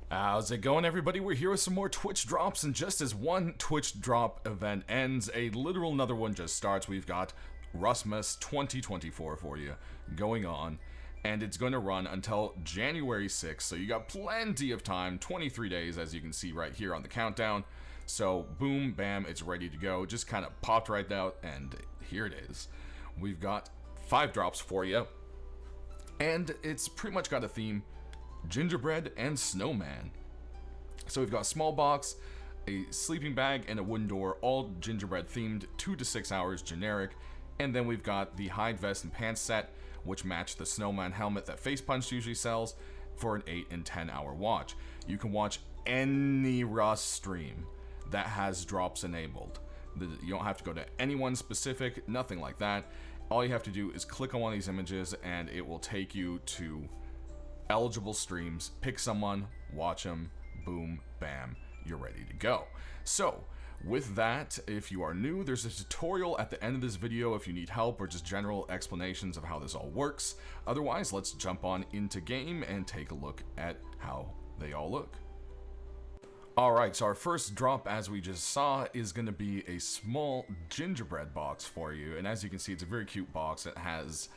How's it going, everybody? We're here with some more Twitch drops, and just as one Twitch drop event ends, a literal another one just starts. We've got Rustmas 2024 for you going on, and it's going to run until January 6th, so you got plenty of time, 23 days, as you can see right here on the countdown. So, boom, bam, it's ready to go. Just kind of popped right out, and here it is. We've got 5 drops for you, and it's pretty much got a theme: gingerbread and snowman. So we've got a small box, a sleeping bag, and a wooden door, all gingerbread themed, 2 to 6 hours generic. And then we've got the hide vest and pants set, which match the snowman helmet that Face Punch usually sells, for an 8 and 10 hour watch. You can watch any Rust stream that has drops enabled. You don't have to go to anyone specific, nothing like that. All you have to do is click on one of these images and it will take you to eligible streams. Pick someone, watch them, boom, bam, you're ready to go. So with that, if you are new, there's a tutorial at the end of this video if you need help or just general explanations of how this all works. Otherwise, let's jump on into game and take a look at how they all look. Alright, so our first drop, as we just saw, is going to be a small gingerbread box for you. And as you can see, it's a very cute box. It has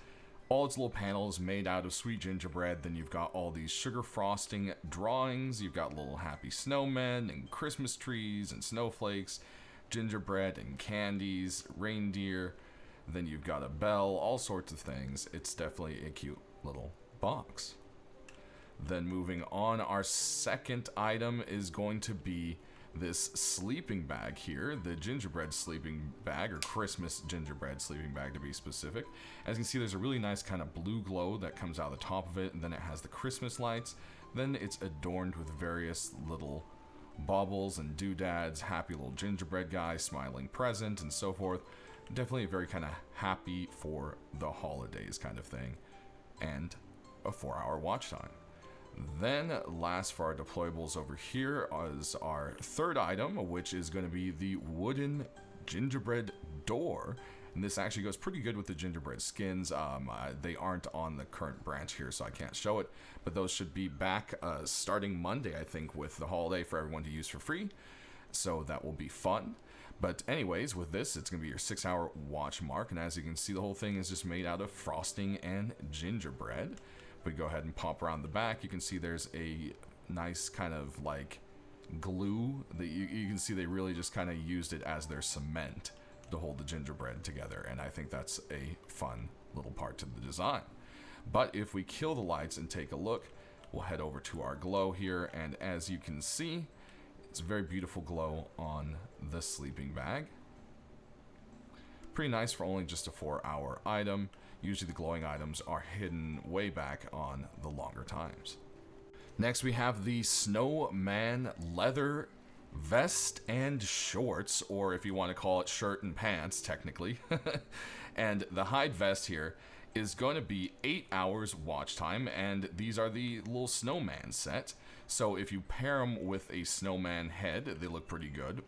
all its little panels made out of sweet gingerbread. Then you've got all these sugar frosting drawings. You've got little happy snowmen and Christmas trees and snowflakes, gingerbread and candies, reindeer. Then you've got a bell, all sorts of things. It's definitely a cute little box. Then moving on, our second item is going to be this sleeping bag here, the gingerbread sleeping bag, or Christmas gingerbread sleeping bag to be specific. As you can see, there's a really nice kind of blue glow that comes out of the top of it, and then it has the Christmas lights. Then it's adorned with various little baubles and doodads, happy little gingerbread guy, smiling present, and so forth. Definitely a very kind of happy for the holidays kind of thing, and a 4-hour watch time. Then last for our deployables over here is our third item, which is going to be the wooden gingerbread door. And this actually goes pretty good with the gingerbread skins. They aren't on the current branch here, so I can't show it. But those should be back starting Monday, I think, with the holiday for everyone to use for free. So that will be fun. But anyways, with this, it's going to be your 6-hour watch mark. And as you can see, the whole thing is just made out of frosting and gingerbread. We go ahead and pop around the back. You can see there's a nice kind of like glue that you can see they really just kind of used it as their cement to hold the gingerbread together, and I think that's a fun little part to the design. But if we kill the lights and take a look, we'll head over to our glow here, and as you can see, it's a very beautiful glow on the sleeping bag. Pretty nice for only just a 4-hour item. Usually the glowing items are hidden way back on the longer times. Next we have the Snowman leather vest and shorts, or if you want to call it shirt and pants technically. And the hide vest here is going to be 8 hours watch time, and these are the little snowman set. So if you pair them with a snowman head, they look pretty good.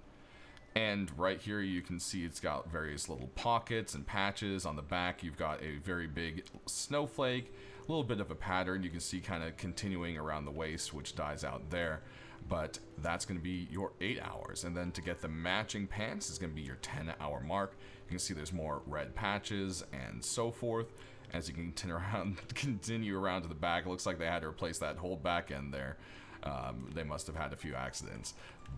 And right here you can see it's got various little pockets and patches. On the back you've got a very big snowflake, a little bit of a pattern you can see kind of continuing around the waist, which dies out there. But that's going to be your 8 hours. And then to get the matching pants is going to be your 10-hour mark. You can see there's more red patches and so forth. As you can continue around to the back, it looks like they had to replace that whole back end there. They must have had a few accidents.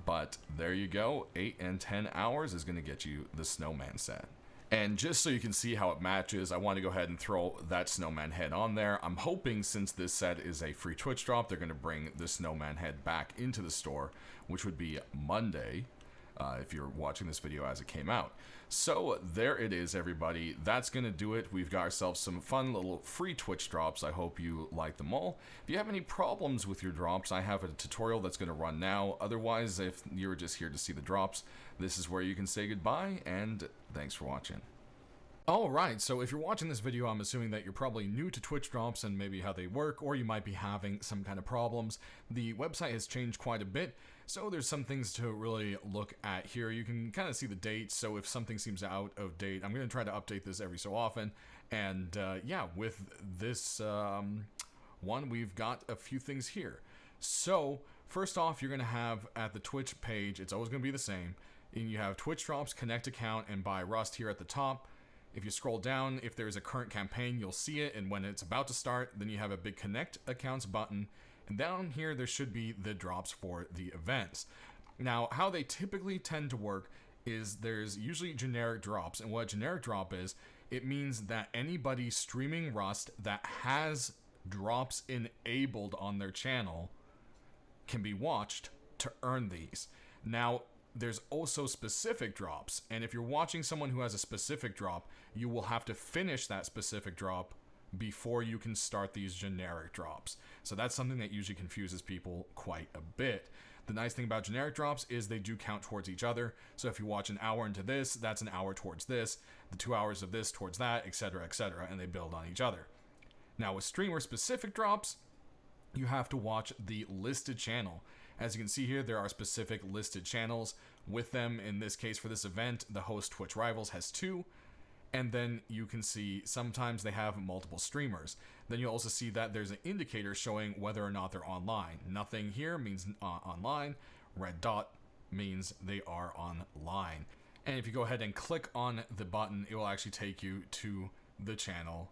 But there you go, 8 and 10 hours is going to get you the snowman set. And just so you can see how it matches, I want to go ahead and throw that snowman head on there. I'm hoping, since this set is a free Twitch drop, they're going to bring the snowman head back into the store, which would be Monday, if you're watching this video as it came out. So there it is, everybody. That's going to do it. We've got ourselves some fun little free Twitch drops. I hope you like them all. If you have any problems with your drops, I have a tutorial that's going to run now. Otherwise, if you're just here to see the drops, this is where you can say goodbye, and thanks for watching. Alright, so if you're watching this video, I'm assuming that you're probably new to Twitch drops and maybe how they work, or you might be having some kind of problems. The website has changed quite a bit, so there's some things to really look at here. You can kind of see the dates, so if something seems out of date, I'm going to try to update this every so often. And yeah, with this one, we've got a few things here. So first off, you're going to have at the Twitch page, it's always going to be the same. And you have Twitch drops, connect account, and buy Rust here at the top. If you scroll down, if there's a current campaign, you'll see it. And when it's about to start, then you have a big connect accounts button. And down here, there should be the drops for the events. Now, how they typically tend to work is there's usually generic drops. And what a generic drop is, it means that anybody streaming Rust that has drops enabled on their channel can be watched to earn these. Now, there's also specific drops, and if you're watching someone who has a specific drop, you will have to finish that specific drop before you can start these generic drops. So that's something that usually confuses people quite a bit. The nice thing about generic drops is they do count towards each other. So if you watch an hour into this, that's an hour towards this, the 2 hours of this towards that, etc., and they build on each other. Now with streamer specific drops, you have to watch the listed channel. As you can see here, there are specific listed channels with them. In this case, for this event, the host Twitch Rivals has 2. And then you can see sometimes they have multiple streamers. Then you'll also see that there's an indicator showing whether or not they're online. Nothing here means online. Red dot means they are online. And if you go ahead and click on the button, it will actually take you to the channel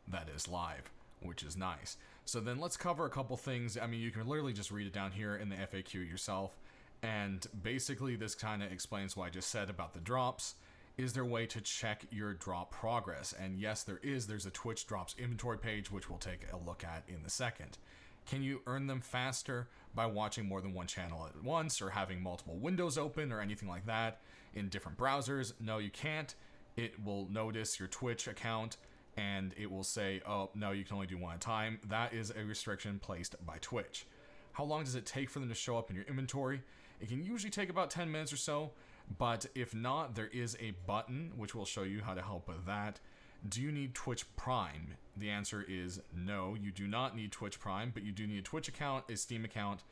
that is live, which is nice. So then let's cover a couple things. I mean, you can literally just read it down here in the FAQ yourself. And basically this kind of explains what I just said about the drops. Is there a way to check your drop progress? And yes, there is. There's a Twitch drops inventory page, which we'll take a look at in a second. Can you earn them faster by watching more than one channel at once or having multiple windows open or anything like that in different browsers? No, you can't. It will notice your Twitch account and it will say, oh, no, you can only do one at a time. That is a restriction placed by Twitch. How long does it take for them to show up in your inventory? It can usually take about 10 minutes or so, but if not, there is a button, which will show you how to help with that. Do you need Twitch Prime? The answer is no, you do not need Twitch Prime, but you do need a Twitch account, a Steam account,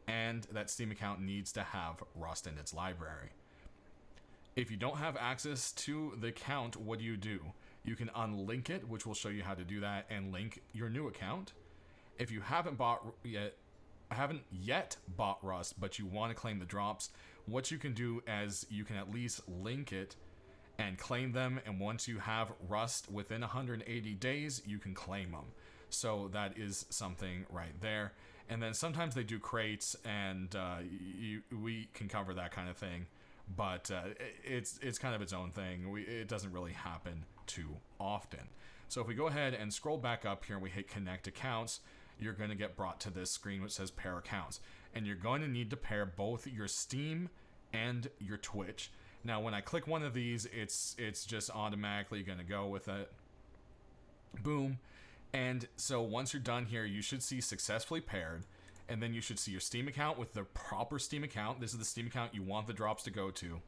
and that Steam account needs to have Rust in its library. If you don't have access to the account, what do? You can unlink it, which will show you how to do that, and link your new account. If you haven't yet bought Rust, but you want to claim the drops, what you can do is you can at least link it and claim them, and once you have Rust within 180 days, you can claim them. So that is something right there. And then sometimes they do crates, and we can cover that kind of thing. But it's kind of its own thing. It doesn't really happen too often. So if we go ahead and scroll back up here and we hit connect accounts, you're going to get brought to this screen which says pair accounts. And you're going to need to pair both your Steam and your Twitch. Now when I click one of these, it's just automatically going to go with it. Boom. And so once you're done here, you should see successfully paired. And then you should see your Steam account with the proper Steam account. This is the Steam account you want the drops to go to.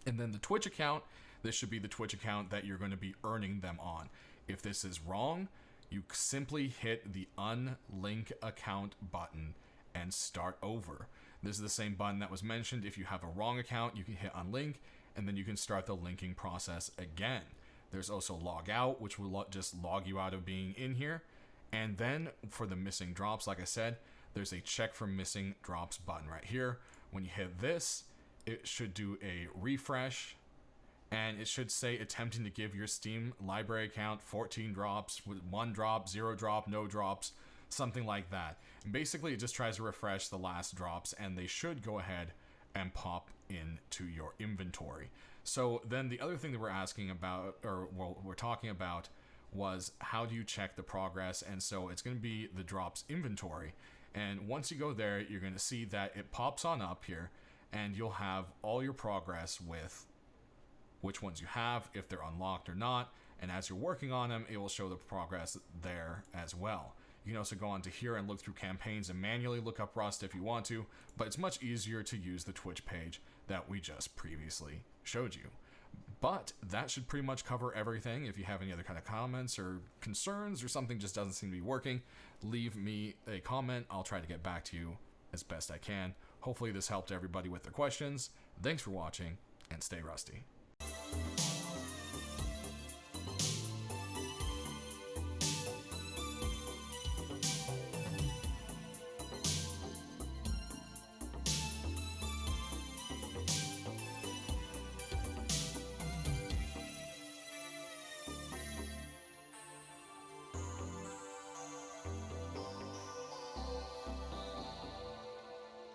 And then the Twitch account, this should be the Twitch account that you're going to be earning them on. If this is wrong, you simply hit the unlink account button and start over. This is the same button that was mentioned. If you have a wrong account, you can hit unlink, and then you can start the linking process again. There's also log out, which will just log you out of being in here. And then for the missing drops, like I said, there's a check for missing drops button right here. When you hit this, it should do a refresh, and it should say attempting to give your Steam library account 14 drops with 1 drop, 0 drop, no drops, something like that. And basically, it just tries to refresh the last drops, and they should go ahead and pop into your inventory. So then the other thing that we're asking about, or well, we're talking about, was how do you check the progress? And so it's going to be the drops inventory. And once you go there, you're going to see that it pops on up here, and you'll have all your progress with which ones you have, if they're unlocked or not. And as you're working on them, it will show the progress there as well. You can also go on to here and look through campaigns and manually look up Rust if you want to, but it's much easier to use the Twitch page that we just previously showed you. But that should pretty much cover everything. If you have any other kind of comments or concerns or something just doesn't seem to be working, leave me a comment. I'll try to get back to you as best I can. Hopefully this helped everybody with their questions. Thanks for watching, and stay rusty.